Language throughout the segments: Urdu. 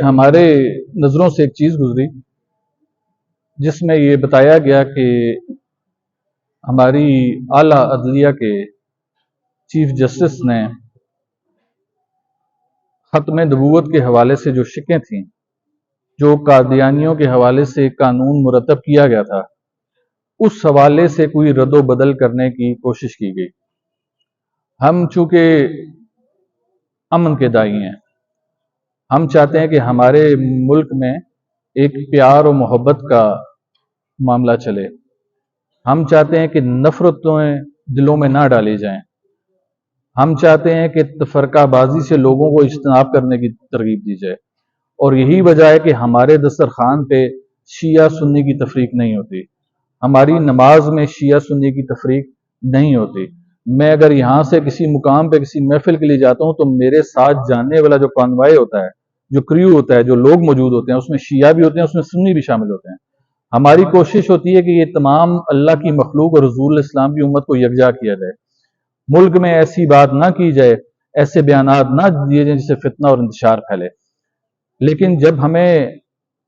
ہمارے نظروں سے ایک چیز گزری جس میں یہ بتایا گیا کہ ہماری اعلیٰ عدلیہ کے چیف جسٹس نے ختم نبوت کے حوالے سے جو شکیں تھیں، جو قادیانیوں کے حوالے سے قانون مرتب کیا گیا تھا، اس حوالے سے کوئی رد و بدل کرنے کی کوشش کی گئی۔ ہم چونکہ امن کے داعی ہیں، ہم چاہتے ہیں کہ ہمارے ملک میں ایک پیار و محبت کا معاملہ چلے۔ ہم چاہتے ہیں کہ نفرتیں دلوں میں نہ ڈالی جائیں۔ ہم چاہتے ہیں کہ تفرقہ بازی سے لوگوں کو اجتناب کرنے کی ترغیب دی جائے، اور یہی وجہ ہے کہ ہمارے دسترخوان پہ شیعہ سنی کی تفریق نہیں ہوتی، ہماری نماز میں شیعہ سنی کی تفریق نہیں ہوتی۔ میں اگر یہاں سے کسی مقام پہ کسی محفل کے لیے جاتا ہوں تو میرے ساتھ جاننے والا جو کانوائے ہوتا ہے، جو کریو ہوتا ہے، جو لوگ موجود ہوتے ہیں، اس میں شیعہ بھی ہوتے ہیں، اس میں سنی بھی شامل ہوتے ہیں۔ ہماری کوشش ہوتی ہے کہ یہ تمام اللہ کی مخلوق اور رسول اسلام کی امت کو یکجا کیا جائے، ملک میں ایسی بات نہ کی جائے، ایسے بیانات نہ دیے جائیں جس سے فتنہ اور انتشار پھیلے۔ لیکن جب ہمیں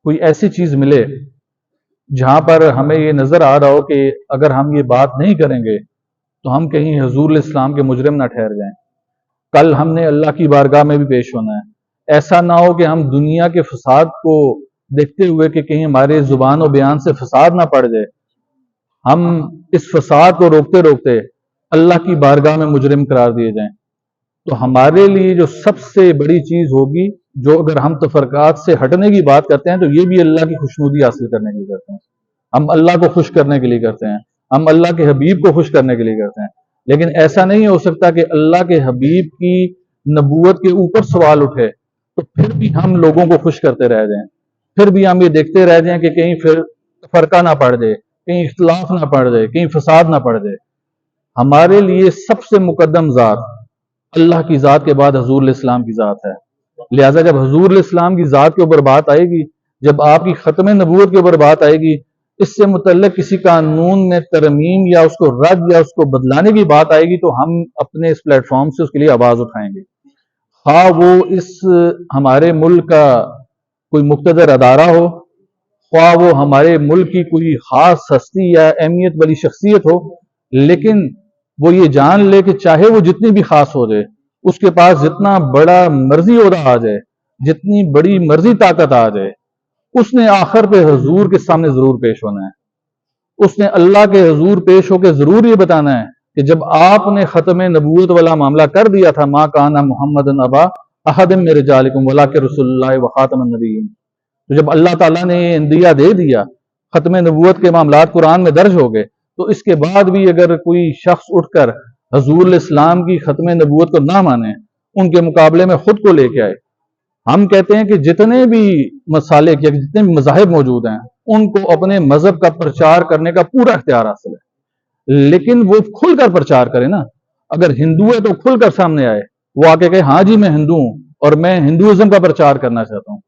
کوئی ایسی چیز ملے جہاں پر ہمیں یہ نظر آ رہا ہو کہ اگر ہم یہ بات نہیں کریں گے تو ہم کہیں حضور اسلام کے مجرم نہ ٹھہر جائیں، کل ہم نے اللہ کی بارگاہ میں بھی پیش ہونا ہے۔ ایسا نہ ہو کہ ہم دنیا کے فساد کو دیکھتے ہوئے کہ کہیں ہمارے زبان و بیان سے فساد نہ پڑ جائے، ہم اس فساد کو روکتے روکتے اللہ کی بارگاہ میں مجرم قرار دیے جائیں۔ تو ہمارے لیے جو سب سے بڑی چیز ہوگی، جو اگر ہم تفرقات سے ہٹنے کی بات کرتے ہیں تو یہ بھی اللہ کی خوشنودی حاصل کرنے کے لیے کرتے ہیں، ہم اللہ کو خوش کرنے کے لیے کرتے ہیں، ہم اللہ کے حبیب کو خوش کرنے کے لیے کرتے ہیں۔ لیکن ایسا نہیں ہو سکتا کہ اللہ کے حبیب کی نبوت کے اوپر سوال اٹھے تو پھر بھی ہم لوگوں کو خوش کرتے رہ جائیں، پھر بھی ہم یہ دیکھتے رہ جائیں کہ کہیں پھر فرقہ نہ پڑ جائے، کہیں اختلاف نہ پڑ جائے، کہیں فساد نہ پڑ جائے۔ ہمارے لیے سب سے مقدم ذات اللہ کی ذات کے بعد حضور الاسلام کی ذات ہے، لہٰذا جب حضور الاسلام کی ذات کے اوپر بات آئے گی، جب آپ کی ختم نبوت کے اوپر بات آئے گی، اس سے متعلق کسی قانون میں ترمیم یا اس کو رد یا اس کو بدلانے کی بات آئے گی تو ہم اپنے اس پلیٹ فارم سے اس کے لیے آواز اٹھائیں گے، خواہ وہ اس ہمارے ملک کا کوئی مقتدر ادارہ ہو، خواہ وہ ہمارے ملک کی کوئی خاص ہستی یا اہمیت والی شخصیت ہو، لیکن وہ یہ جان لے کہ چاہے وہ جتنی بھی خاص ہو جائے، اس کے پاس جتنا بڑا مرضی عہدہ آ جائے، جتنی بڑی مرضی طاقت آ جائے، اس نے آخر پہ حضور کے سامنے ضرور پیش ہونا ہے۔ اس نے اللہ کے حضور پیش ہو کے ضرور یہ بتانا ہے کہ جب آپ نے ختم نبوت والا معاملہ کر دیا تھا، ما کان محمد ابا احد من رجالکم ولکن رسول اللہ وخاتم النبیین، تو جب اللہ تعالیٰ نے یہ اندیا دے دیا، ختم نبوت کے معاملات قرآن میں درج ہو گئے، تو اس کے بعد بھی اگر کوئی شخص اٹھ کر حضور الاسلام کی ختم نبوت کو نہ مانے، ان کے مقابلے میں خود کو لے کے آئے۔ ہم کہتے ہیں کہ جتنے بھی مسالک یا جتنے بھی مذاہب موجود ہیں ان کو اپنے مذہب کا پرچار کرنے کا پورا اختیار حاصل ہے، لیکن وہ کھل کر پرچار کرے نا۔ اگر ہندو ہے تو کھل کر سامنے آئے، وہ آ کے کہے ہاں جی میں ہندو ہوں اور میں ہندوازم کا پرچار کرنا چاہتا ہوں۔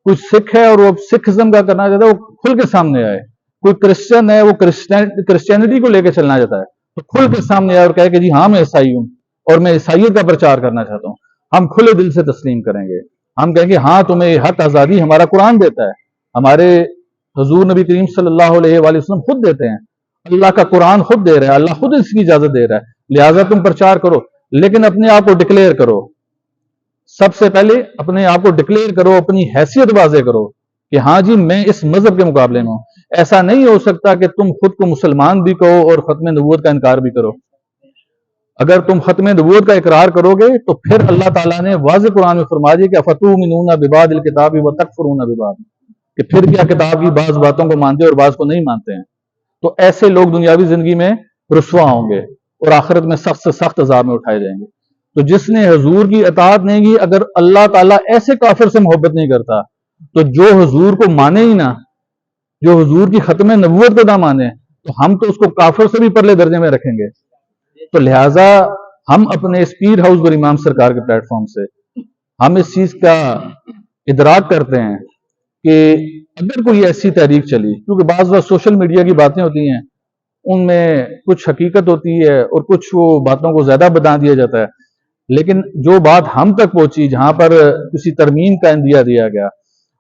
کوئی سکھ ہے اور وہ سکھ ازم کا کرنا چاہتا ہے، وہ کھل کے سامنے آئے۔ کوئی کرسچن ہے، وہ کرسچینٹی کو لے کے چلنا چاہتا ہے تو کھل کے سامنے آئے اور کہے کہ جی ہاں میں عیسائی ہوں اور میں عیسائیت کا پرچار کرنا چاہتا ہوں۔ ہم کھلے دل سے تسلیم کریں گے، ہم کہیں گے ہاں تمہیں یہ حق آزادی ہمارا قرآن دیتا ہے، ہمارے حضور نبی کریم صلی اللہ علیہ وآلہ وسلم خود دیتے ہیں، اللہ کا قرآن خود دے رہا ہے، اللہ خود اس کی اجازت دے رہا ہے، لہٰذا تم پرچار کرو، لیکن اپنے آپ کو ڈکلیئر کرو۔ سب سے پہلے اپنے آپ کو ڈکلیئر کرو، اپنی حیثیت واضح کرو کہ ہاں جی میں اس مذہب کے مقابلے میں ہوں۔ ایسا نہیں ہو سکتا کہ تم خود کو مسلمان بھی کہو اور ختم نبوت کا انکار بھی کرو۔ اگر تم ختم نبوت کا اقرار کرو گے تو پھر اللہ تعالیٰ نے واضح قرآن میں فرما دیا کہ افتؤمنون ببعض الکتاب وتکفرون ببعض، کہ پھر کیا کتاب کی بعض باتوں کو مانتے اور بعض کو نہیں مانتے ہیں۔ تو ایسے لوگ دنیاوی زندگی میں رسوا ہوں گے اور آخرت میں سخت سے سخت عذاب میں اٹھائے جائیں گے۔ تو جس نے حضور کی اطاعت نہیں کی، اگر اللہ تعالیٰ ایسے کافر سے محبت نہیں کرتا تو جو حضور کو مانے ہی نہ، جو حضور کی ختم نبوت کو نہ مانے، تو ہم تو اس کو کافر سے بھی پرلے درجے میں رکھیں گے۔ تو لہٰذا ہم اپنے اس پیر ہاؤس پر امام سرکار کے پلیٹ فارم سے ہم اس چیز کا ادراک کرتے ہیں کہ اگر کوئی ایسی تحریک چلی، کیونکہ بعض وقت سوشل میڈیا کی باتیں ہوتی ہیں، ان میں کچھ حقیقت ہوتی ہے اور کچھ وہ باتوں کو زیادہ بتا دیا جاتا ہے، لیکن جو بات ہم تک پہنچی، جہاں پر کسی ترمیم کا اندیا دیا گیا،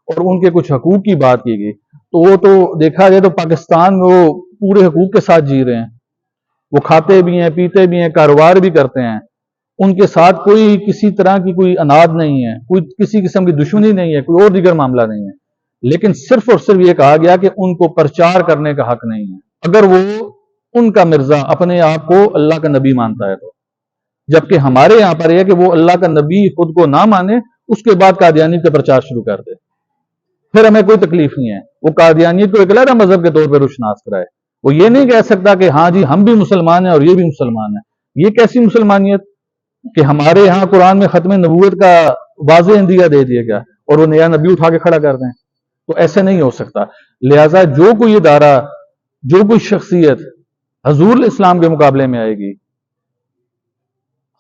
اور ان کے کچھ حقوق کی بات کی گئی، تو وہ تو دیکھا جائے تو پاکستان میں وہ پورے حقوق کے ساتھ جی رہے ہیں، وہ کھاتے بھی ہیں، پیتے بھی ہیں، کاروبار بھی کرتے ہیں، ان کے ساتھ کوئی کسی طرح کی کوئی اناد نہیں ہے، کوئی کسی قسم کی دشمنی نہیں ہے، کوئی اور دیگر معاملہ نہیں ہے، لیکن صرف اور صرف یہ کہا گیا کہ ان کو پرچار کرنے کا حق نہیں ہے اگر وہ ان کا مرزا اپنے آپ کو اللہ کا نبی مانتا ہے تو، جبکہ ہمارے یہاں پر یہ کہ وہ اللہ کا نبی خود کو نہ مانے، اس کے بعد قادیانیت کا پرچار شروع کر دے، پھر ہمیں کوئی تکلیف نہیں ہے، وہ قادیانیت کو ایک علیحدہ مذہب کے طور پر روشناس کرائے، وہ یہ نہیں کہہ سکتا کہ ہاں جی ہم بھی مسلمان ہیں اور یہ بھی مسلمان ہیں۔ یہ کیسی مسلمانیت کہ ہمارے یہاں قرآن میں ختم نبوت کا واضح اندیہ دے دیا گیا اور وہ نیا نبی اٹھا کے کھڑا کر دیں، تو ایسے نہیں ہو سکتا۔ لہٰذا جو کوئی ادارہ، جو کوئی شخصیت حضور اسلام کے مقابلے میں آئے گی،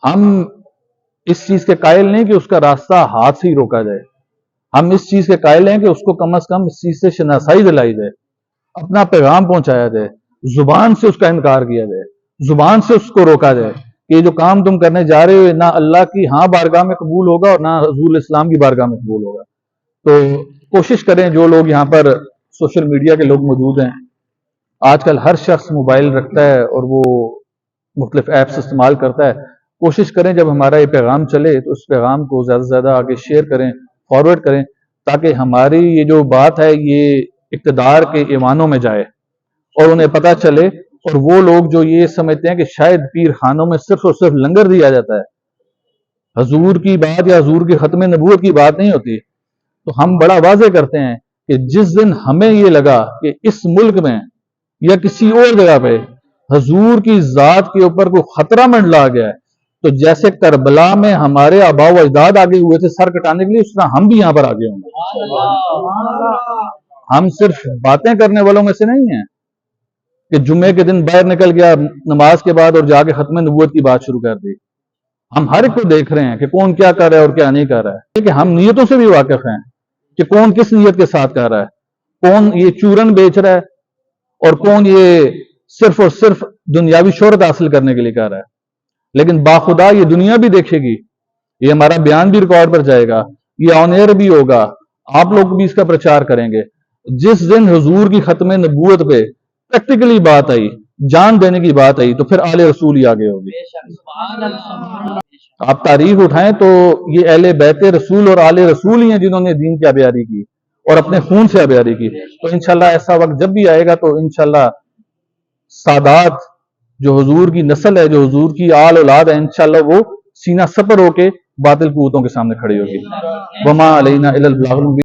ہم اس چیز کے قائل نہیں کہ اس کا راستہ ہاتھ سے ہی روکا جائے، ہم اس چیز کے قائل ہیں کہ اس کو کم از کم اس چیز سے شناسائی دلائی جائے، اپنا پیغام پہنچایا جائے، زبان سے اس کا انکار کیا جائے، زبان سے اس کو روکا جائے کہ یہ جو کام تم کرنے جا رہے ہو نہ اللہ کی ہاں بارگاہ میں قبول ہوگا اور نہ حضور اسلام کی بارگاہ میں قبول ہوگا۔ تو کوشش کریں، جو لوگ یہاں پر سوشل میڈیا کے لوگ موجود ہیں، آج کل ہر شخص موبائل رکھتا ہے اور وہ مختلف ایپس استعمال کرتا ہے، کوشش کریں جب ہمارا یہ پیغام چلے تو اس پیغام کو زیادہ سے زیادہ آگے شیئر کریں، فارورڈ کریں، تاکہ ہماری یہ جو بات ہے یہ اقتدار کے ایوانوں میں جائے اور انہیں پتہ چلے، اور وہ لوگ جو یہ سمجھتے ہیں کہ شاید پیر خانوں میں صرف اور صرف لنگر دیا جاتا ہے، حضور کی بات یا حضور کی ختم نبوت کی بات نہیں ہوتی، تو ہم بڑا واضح کرتے ہیں کہ جس دن ہمیں یہ لگا کہ اس ملک میں یا کسی اور جگہ پہ حضور کی ذات کے اوپر کوئی خطرہ منڈلا گیا ہے، تو جیسے کربلا میں ہمارے آباء و اجداد آگے ہوئے تھے سر کٹانے کے لیے، اس طرح ہم بھی یہاں پر آگے ہوں گے۔ ہم صرف باتیں کرنے والوں میں سے نہیں ہیں کہ جمعے کے دن باہر نکل گیا نماز کے بعد اور جا کے ختم نبوت کی بات شروع کر دی۔ ہم ہر ایک کو دیکھ رہے ہیں کہ کون کیا کر رہا ہے اور کیا نہیں کر رہا ہے، کہ ہم نیتوں سے بھی واقف ہیں کہ کون کس نیت کے ساتھ کر رہا ہے، کون یہ چورن بیچ رہا ہے اور کون یہ صرف اور صرف دنیاوی شہرت حاصل کرنے کے لیے کر رہا ہے۔ لیکن باخدا یہ دنیا بھی دیکھے گی، یہ ہمارا بیان بھی ریکارڈ پر جائے گا، یہ آن ایئر بھی ہوگا، آپ لوگ بھی اس کا پرچار کریں گے۔ جس دن حضور کی ختم نبوت پہ پریکٹیکلی بات آئی، جان دینے کی بات آئی، تو پھر آل رسول ہی آگے ہوگی۔ آپ تاریخ اٹھائیں تو یہ اہل بیت رسول اور آل رسول ہی ہیں جنہوں نے دین کی آبیاری کی اور اپنے خون سے آبیاری کی۔ تو انشاءاللہ ایسا وقت جب بھی آئے گا تو انشاءاللہ سادات جو حضور کی نسل ہے، جو حضور کی آل اولاد ہے، انشاءاللہ وہ سینہ سپر ہو کے باطل قوتوں کے سامنے کھڑی ہوگی۔ وما علینا الا البلاغ المبین۔